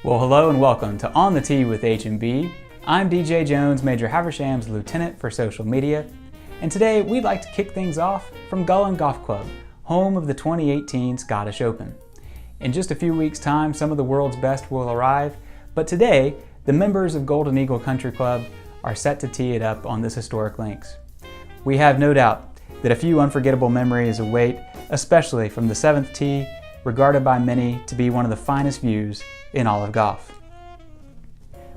Well, hello and welcome to On the Tee with H&B. I'm DJ Jones, Major Haversham's Lieutenant for Social Media, and today we'd like to kick things off from Gullin Golf Club, home of the 2018 Scottish Open. In just a few weeks' time, some of the world's best will arrive, but today, the members of Golden Eagle Country Club are set to tee it up on this historic links. We have no doubt that a few unforgettable memories await, especially from the 7th tee, regarded by many to be one of the finest views in all of golf.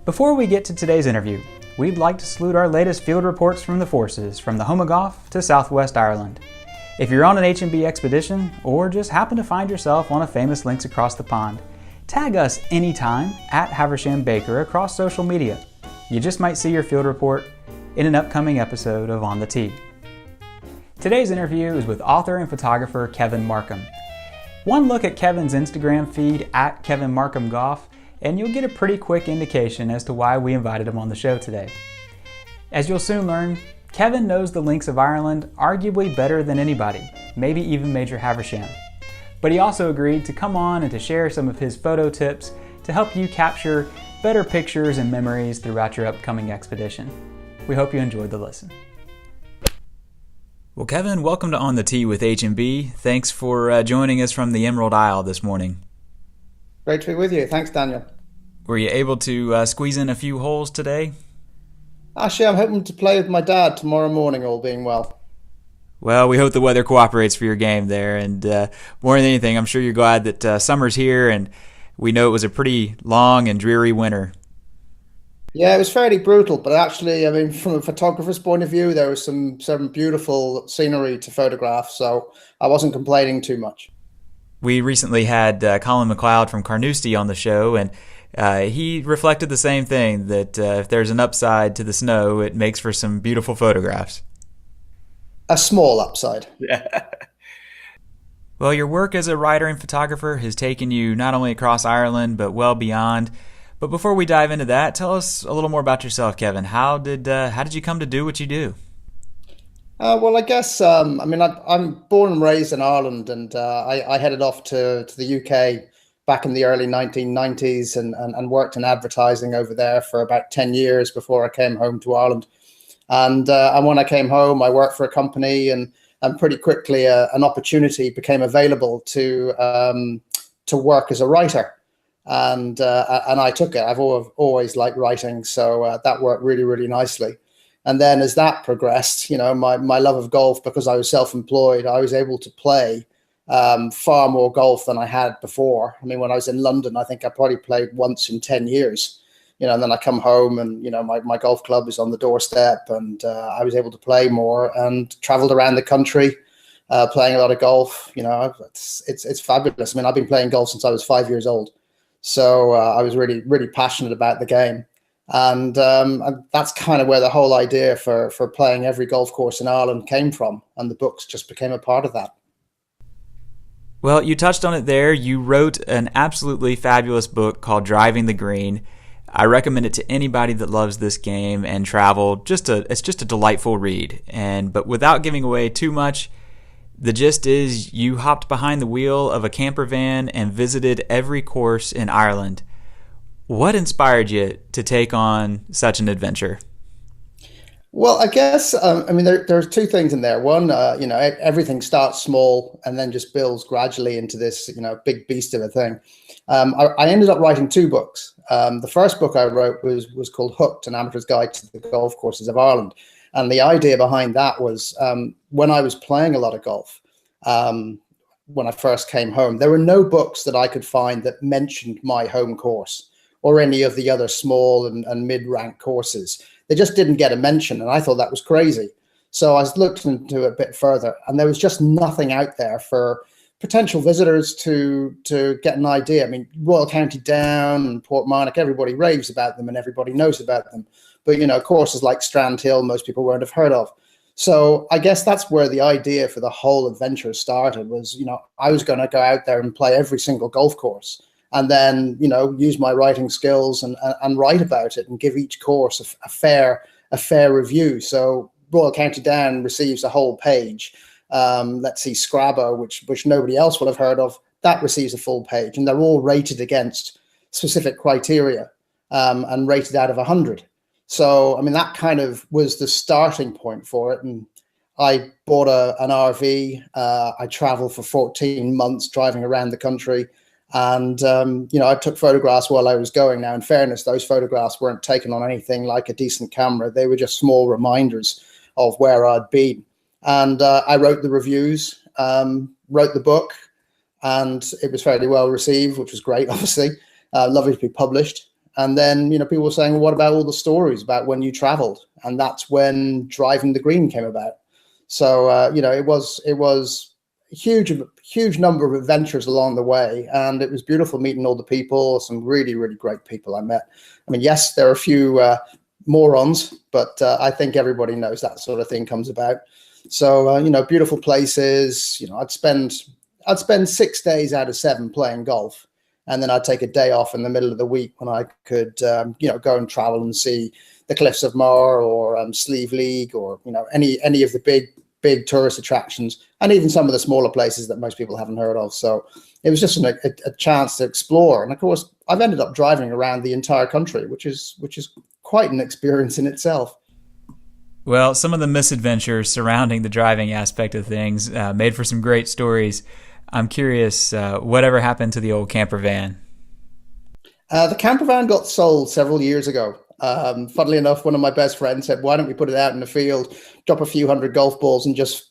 Before we get to today's interview, we'd like to salute our latest field reports from the forces, from the home of golf to Southwest Ireland. If you're on an H&B expedition, or just happen to find yourself on a famous links across the pond, tag us anytime at Haversham Baker across social media. You just might see your field report in an upcoming episode of On the Tee. Today's interview is with author and photographer Kevin Markham. One look at Kevin's Instagram feed at Kevin Markham Golf, and you'll get a pretty quick indication as to why we invited him on the show today. As you'll soon learn, Kevin knows the links of Ireland arguably better than anybody, maybe even Major Haversham. But he also agreed to come on and to share some of his photo tips to help you capture better pictures and memories throughout your upcoming expedition. We hope you enjoyed the listen. Well, Kevin, welcome to On the Tee with H&B. Thanks for joining us from the Emerald Isle this morning. Great to be with you. Thanks, Daniel. Were you able to squeeze in a few holes today? Actually, I'm hoping to play with my dad tomorrow morning, all being well. Well, we hope the weather cooperates for your game there. And more than anything, I'm sure you're glad that summer's here, and we know it was a pretty long and dreary winter. Yeah, it was fairly brutal, but actually, I mean, from a photographer's point of view, there was some beautiful scenery to photograph, so I wasn't complaining too much. We recently had Colin McLeod from Carnoustie on the show, and he reflected the same thing, that if there's an upside to the snow, it makes for some beautiful photographs. A small upside. Yeah. Well, your work as a writer and photographer has taken you not only across Ireland, but well beyond. But before we dive into that, tell us a little more about yourself, Kevin. How did you come to do what you do? Well, I guess, I'm born and raised in Ireland, and I headed off to the UK back in the early 1990s and worked in advertising over there for about 10 years before I came home to Ireland. And when I came home, I worked for a company, and pretty quickly an opportunity became available to work as a writer. And I took it. I've always liked writing, so that worked really, really nicely. And then as that progressed, my love of golf, because I was self-employed, I was able to play far more golf than I had before. I mean, when I was in London, I think I probably played once in 10 years. And then I come home and, my golf club is on the doorstep, and I was able to play more and traveled around the country playing a lot of golf. It's fabulous. I mean, I've been playing golf since I was 5 years old. So I was really, really passionate about the game. And that's kind of where the whole idea for playing every golf course in Ireland came from. And the books just became a part of that. Well, you touched on it there. You wrote an absolutely fabulous book called Driving the Green. I recommend it to anybody that loves this game and travel. It's just a delightful read. But without giving away too much, the gist is you hopped behind the wheel of a camper van and visited every course in Ireland. What inspired you to take on such an adventure? Well, I guess, there's two things in there. One, everything starts small and then just builds gradually into this, big beast of a thing. I ended up writing two books. The first book I wrote was called Hooked, An Amateur's Guide to the Golf Courses of Ireland. And the idea behind that was when I was playing a lot of golf, when I first came home, there were no books that I could find that mentioned my home course or any of the other small and mid-ranked courses. They just didn't get a mention, and I thought that was crazy. So I looked into it a bit further, and there was just nothing out there for potential visitors to get an idea. I mean, Royal County Down and Portmarnock, everybody raves about them and everybody knows about them. But, courses like Strand Hill, most people won't have heard of. So I guess that's where the idea for the whole adventure started was, I was going to go out there and play every single golf course and then, use my writing skills and write about it and give each course a fair review. So Royal County Down receives a whole page. Let's see, Scrabo, which nobody else will have heard of, that receives a full page, and they're all rated against specific criteria, and rated out of 100. So, I mean, that kind of was the starting point for it. And I bought an RV. I traveled for 14 months driving around the country. And, I took photographs while I was going. Now, in fairness, those photographs weren't taken on anything like a decent camera. They were just small reminders of where I'd been. And I wrote the reviews, wrote the book, and it was fairly well received, which was great, obviously. Lovely to be published. And then, people were saying, well, what about all the stories about when you traveled? And that's when Driving the Green came about. So, it was a huge number of adventures along the way. And it was beautiful meeting all the people, some really, really great people I met. I mean, yes, there are a few morons, but I think everybody knows that sort of thing comes about. So, beautiful places. I'd spend 6 days out of 7 playing golf. And then I'd take a day off in the middle of the week when I could, go and travel and see the Cliffs of Moher or Sleeve League or, any of the big tourist attractions, and even some of the smaller places that most people haven't heard of. So it was just a chance to explore. And of course, I've ended up driving around the entire country, which is quite an experience in itself. Well, some of the misadventures surrounding the driving aspect of things made for some great stories. I'm curious, whatever happened to the old camper van? The camper van got sold several years ago. Funnily enough, one of my best friends said, why don't we put it out in the field, drop a few hundred golf balls and just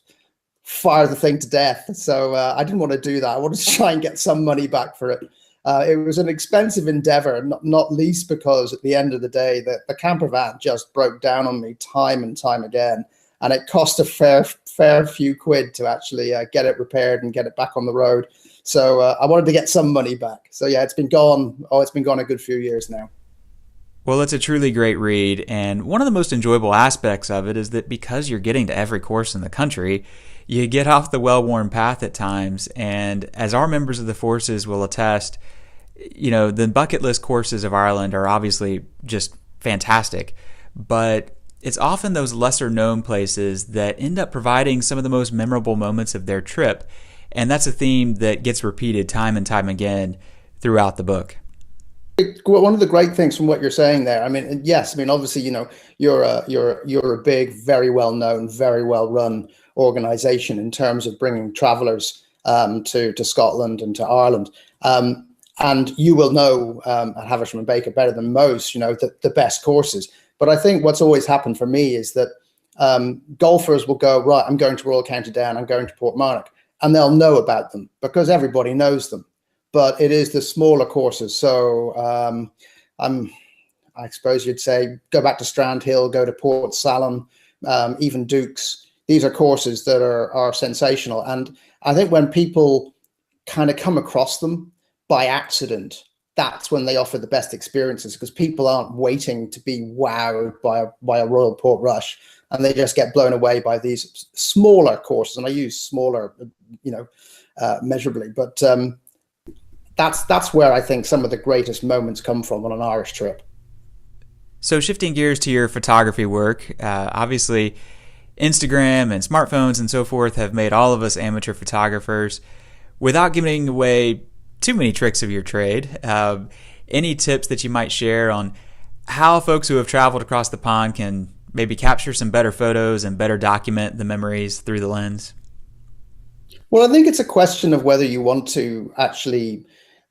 fire the thing to death? So I didn't want to do that. I wanted to try and get some money back for it. It was an expensive endeavor, not least because at the end of the day, the camper van just broke down on me time and time again. And it cost a fair few quid to actually get it repaired and get it back on the road. So I wanted to get some money back. So yeah, it's been gone a good few years now. Well, it's a truly great read. And one of the most enjoyable aspects of it is that because you're getting to every course in the country, you get off the well-worn path at times. And as our members of the forces will attest, the bucket list courses of Ireland are obviously just fantastic. But it's often those lesser known places that end up providing some of the most memorable moments of their trip. And that's a theme that gets repeated time and time again throughout the book. One of the great things from what you're saying there, I mean, yes, I mean, obviously, you're a big, very well known, very well run organization in terms of bringing travelers to Scotland and to Ireland. And you will know at Havisham and Baker better than most, the best courses. But I think what's always happened for me is that golfers will go, right, I'm going to Royal County Down, I'm going to Portmarnock, and they'll know about them because everybody knows them. But it is the smaller courses. So I suppose you'd say go back to Strand Hill, go to Port Salon, even Dukes. These are courses that are sensational. And I think when people kind of come across them by accident, that's when they offer the best experiences because people aren't waiting to be wowed by a Royal Portrush, and they just get blown away by these smaller courses. And I use smaller, measurably, but that's where I think some of the greatest moments come from on an Irish trip. So shifting gears to your photography work, obviously Instagram and smartphones and so forth have made all of us amateur photographers. Without giving away too many tricks of your trade, any tips that you might share on how folks who have traveled across the pond can maybe capture some better photos and better document the memories through the lens? Well, I think it's a question of whether you want to actually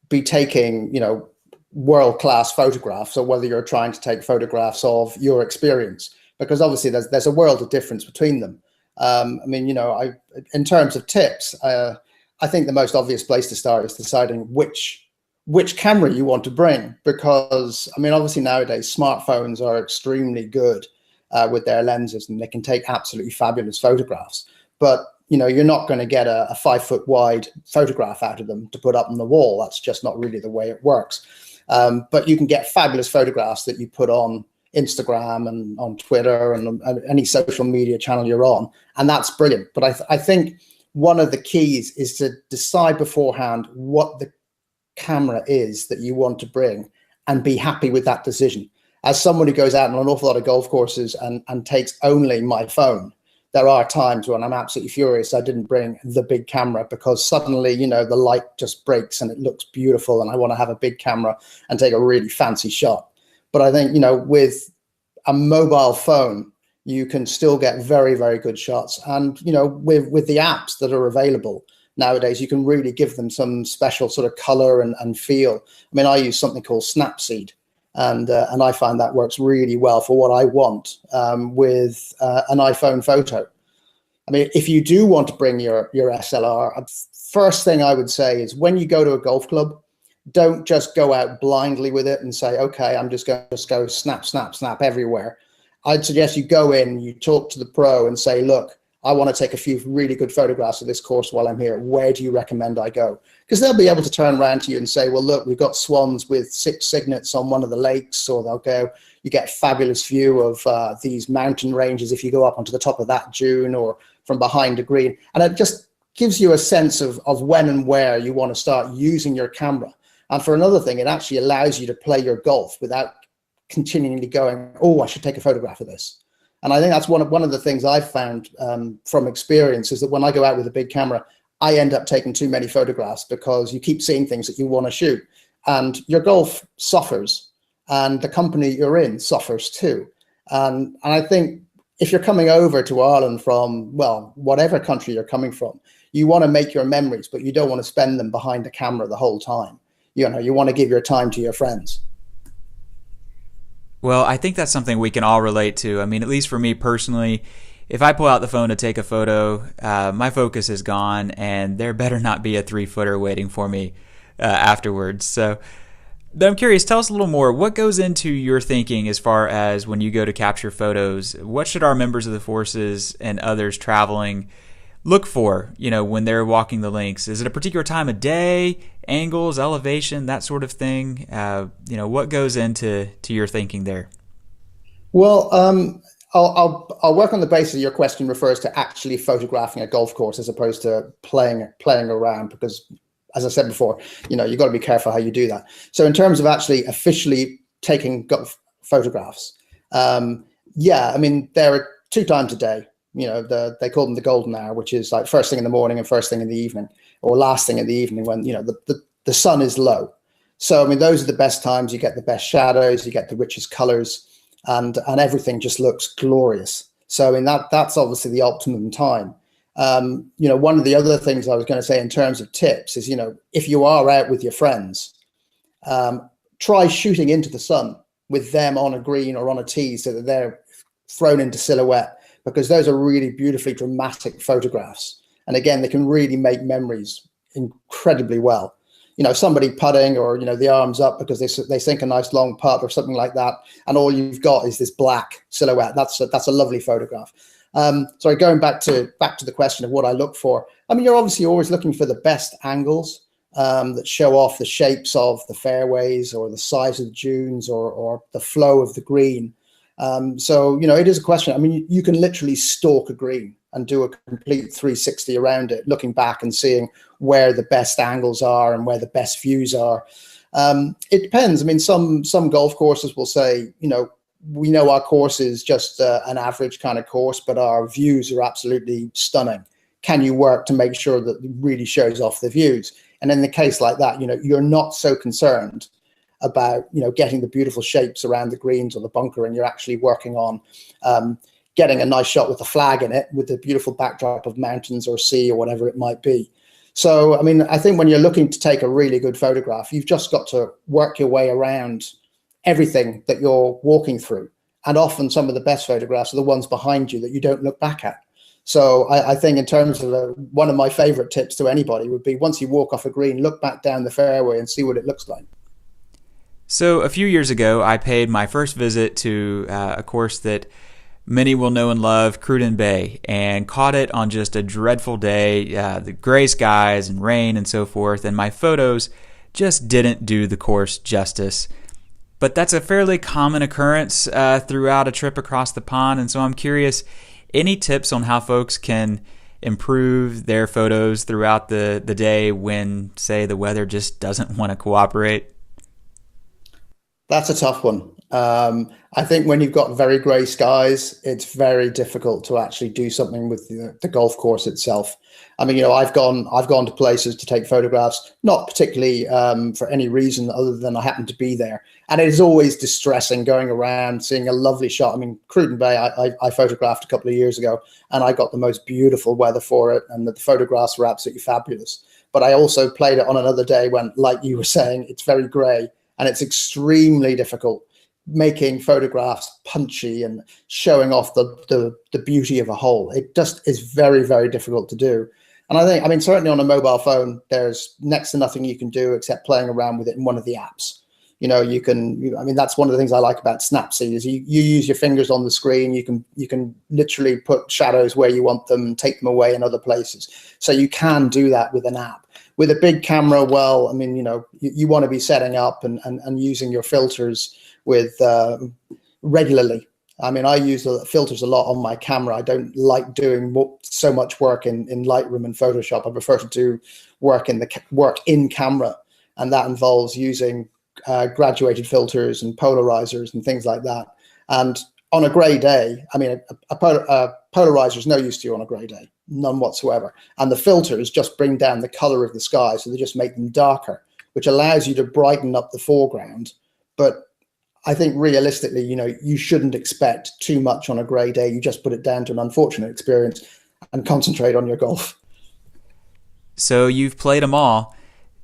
be taking, world-class photographs or whether you're trying to take photographs of your experience, because obviously there's a world of difference between them. In terms of tips, I think the most obvious place to start is deciding which camera you want to bring, because obviously nowadays smartphones are extremely good with their lenses and they can take absolutely fabulous photographs, but you're not going to get a 5 foot wide photograph out of them to put up on the wall. That's just not really the way it works. But you can get fabulous photographs that you put on Instagram and on Twitter and any social media channel you're on. And that's brilliant. But I think one of the keys is to decide beforehand what the camera is that you want to bring and be happy with that decision. As someone who goes out on an awful lot of golf courses and takes only my phone, there are times when I'm absolutely furious I didn't bring the big camera, because suddenly, the light just breaks and it looks beautiful and I want to have a big camera and take a really fancy shot. But I think, with a mobile phone, you can still get very, very good shots. And, with the apps that are available nowadays, you can really give them some special sort of color and feel. I mean, I use something called Snapseed, and I find that works really well for what I want with an iPhone photo. I mean, if you do want to bring your SLR, first thing I would say is, when you go to a golf club, don't just go out blindly with it and say, okay, I'm just going to go snap, snap, snap everywhere. I'd suggest you go in, you talk to the pro and say, look, I want to take a few really good photographs of this course while I'm here. Where do you recommend I go? Because they'll be able to turn around to you and say, well, look, we've got swans with 6 cygnets on one of the lakes. Or they'll go, you get a fabulous view of these mountain ranges if you go up onto the top of that dune or from behind a green. And it just gives you a sense of when and where you want to start using your camera. And for another thing, it actually allows you to play your golf without continually going, oh, I should take a photograph of this. And I think that's one of the things I've found from experience, is that when I go out with a big camera, I end up taking too many photographs, because you keep seeing things that you want to shoot, and your golf suffers, and the company you're in suffers too. And I think if you're coming over to Ireland from, well, whatever country you're coming from, you want to make your memories, but you don't want to spend them behind the camera the whole time. You want to give your time to your friends. Well, I think that's something we can all relate to. I mean, at least for me personally, if I pull out the phone to take a photo, my focus is gone, and there better not be a 3-footer waiting for me afterwards. So, but I'm curious, tell us a little more. What goes into your thinking as far as when you go to capture photos? What should our members of the forces and others traveling look for, when they're walking the links? Is it a particular time of day, angles, elevation, that sort of thing? What goes into your thinking there? Well, I'll work on the basis your question refers to actually photographing a golf course as opposed to playing around, because, as I said before, you've got to be careful how you do that. So in terms of actually officially taking golf photographs, I mean, there are 2 times a day. They call them the golden hour, which is like first thing in the morning and first thing in the evening, or last thing in the evening, when the sun is low. So I mean, those are the best times. You get the best shadows, you get the richest colors, and everything just looks glorious. So I mean, that's obviously the optimum time. One of the other things I was going to say in terms of tips is, if you are out with your friends, try shooting into the sun with them on a green or on a tee, so that they're thrown into silhouette, because those are really beautifully dramatic photographs. And again, they can really make memories incredibly well. Somebody putting, or, the arms up because they sink a nice long putt or something like that, and all you've got is this black silhouette. That's a lovely photograph. Sorry, going back to the question of what I look for. I mean, you're obviously always looking for the best angles that show off the shapes of the fairways, or the size of the dunes, or the flow of the green. So, it is a question. I mean, you can literally stalk a green and do a complete 360 around it, looking back and seeing where the best angles are and where the best views are. It depends. I mean, some golf courses will say, we know our course is just an average kind of course, but our views are absolutely stunning. Can you work to make sure that it really shows off the views? And in the case like that, you're not so concerned about getting the beautiful shapes around the greens or the bunker, and you're actually working on getting a nice shot with the flag in it, with the beautiful backdrop of mountains or sea or whatever it might be. So I mean, I think when you're looking to take a really good photograph, you've just got to work your way around everything that you're walking through, and often some of the best photographs are the ones behind you that you don't look back at. So I think in terms of one of my favorite tips to anybody would be, once you walk off a green, look back down the fairway and see what it looks like. So a few years ago, I paid my first visit to a course that many will know and love, Cruden Bay, and caught it on just a dreadful day, the gray skies and rain and so forth, and my photos just didn't do the course justice. But that's a fairly common occurrence throughout a trip across the pond, and so I'm curious, any tips on how folks can improve their photos throughout the day when, say, the weather just doesn't want to cooperate? That's a tough one. I think when you've got very grey skies, it's very difficult to actually do something with the golf course itself. I mean, I've gone to places to take photographs, not particularly for any reason other than I happened to be there. And it is always distressing going around, seeing a lovely shot. I mean, Cruden Bay, I photographed a couple of years ago, and I got the most beautiful weather for it, and the photographs were absolutely fabulous. But I also played it on another day when, like you were saying, it's very grey, and it's extremely difficult making photographs punchy and showing off the beauty of a hole. It just is very, very difficult to do. And I mean, certainly on a mobile phone, there's next to nothing you can do except playing around with it in one of the apps. I mean, that's one of the things I like about Snapseed is you use your fingers on the screen. You can literally put shadows where you want them and take them away in other places. So you can do that with an app. With a big camera, well, I mean, you want to be setting up and using your filters with regularly. I mean, I use filters a lot on my camera. I don't like doing so much work in Lightroom and Photoshop. I prefer to do work in camera, and that involves using graduated filters and polarizers and things like that. And on a grey day, I mean, a polarizer is no use to you on a grey day, none whatsoever. And the filters just bring down the color of the sky, so they just make them darker, which allows you to brighten up the foreground. But I think realistically, you shouldn't expect too much on a grey day. You just put it down to an unfortunate experience and concentrate on your golf. So you've played them all.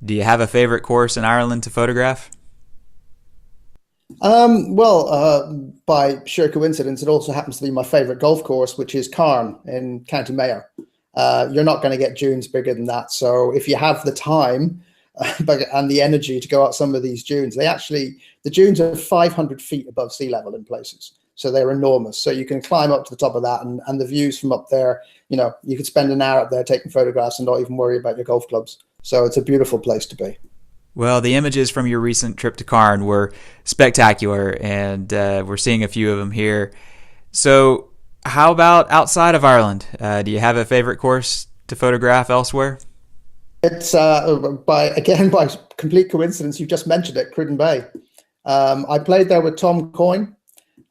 Do you have a favorite course in Ireland to photograph? By sheer coincidence, it also happens to be my favorite golf course, which is Carn in County Mayo. You're not going to get dunes bigger than that. So if you have the time and the energy to go out some of these dunes, the dunes are 500 feet above sea level in places. So they're enormous. So you can climb up to the top of that, and the views from up there, you could spend an hour up there taking photographs and not even worry about your golf clubs. So it's a beautiful place to be. Well, the images from your recent trip to Carn were spectacular, and we're seeing a few of them here. So how about outside of Ireland? Do you have a favorite course to photograph elsewhere? It's by complete coincidence, you just mentioned it, Cruden Bay. I played there with Tom Coyne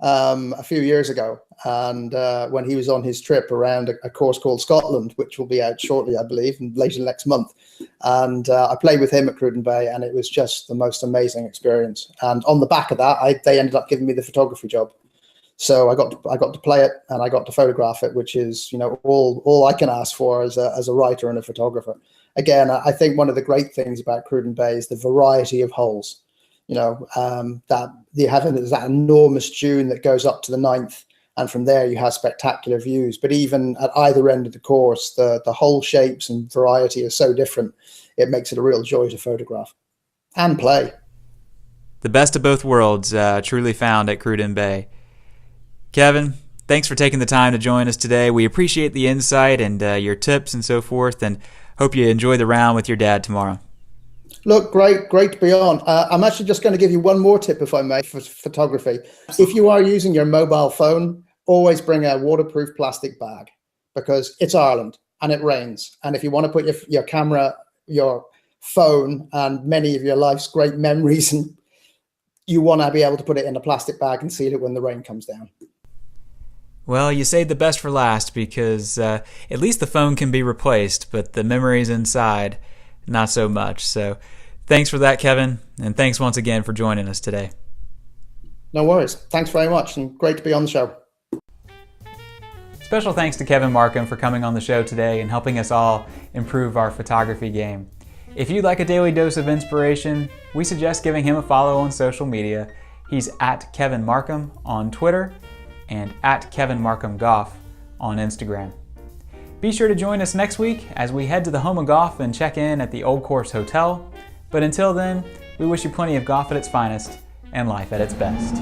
a few years ago, and when he was on his trip around a course called Scotland, which will be out shortly, I believe, and later next month. And I played with him at Cruden Bay, and it was just the most amazing experience. And on the back of that, they ended up giving me the photography job. So I got to play it, and I got to photograph it, which is all I can ask for as a writer and a photographer. Again, I think one of the great things about Cruden Bay is the variety of holes. That you have that enormous dune that goes up to the 9th, and from there you have spectacular views. But even at either end of the course, the hole shapes and variety are so different, it makes it a real joy to photograph and play. The best of both worlds, truly found at Cruden Bay. Kevin, thanks for taking the time to join us today. We appreciate the insight and your tips and so forth, and hope you enjoy the round with your dad tomorrow. Look, great to be on. I'm actually just going to give you one more tip, if I may, for photography. If you are using your mobile phone, always bring a waterproof plastic bag, because it's Ireland and it rains. And if you want to put your camera, your phone, and many of your life's great memories, and you want to be able to put it in a plastic bag and seal it when the rain comes down. Well, you saved the best for last, because at least the phone can be replaced, but the memories inside, not so much. So thanks for that, Kevin, and thanks once again for joining us today. No worries. Thanks very much, and great to be on the show. Special thanks to Kevin Markham for coming on the show today and helping us all improve our photography game. If you'd like a daily dose of inspiration, we suggest giving him a follow on social media. He's at Kevin Markham on Twitter and at Kevin Markham Golf on Instagram. Be sure to join us next week as we head to the home of golf and check in at the Old Course Hotel. But until then, we wish you plenty of golf at its finest and life at its best.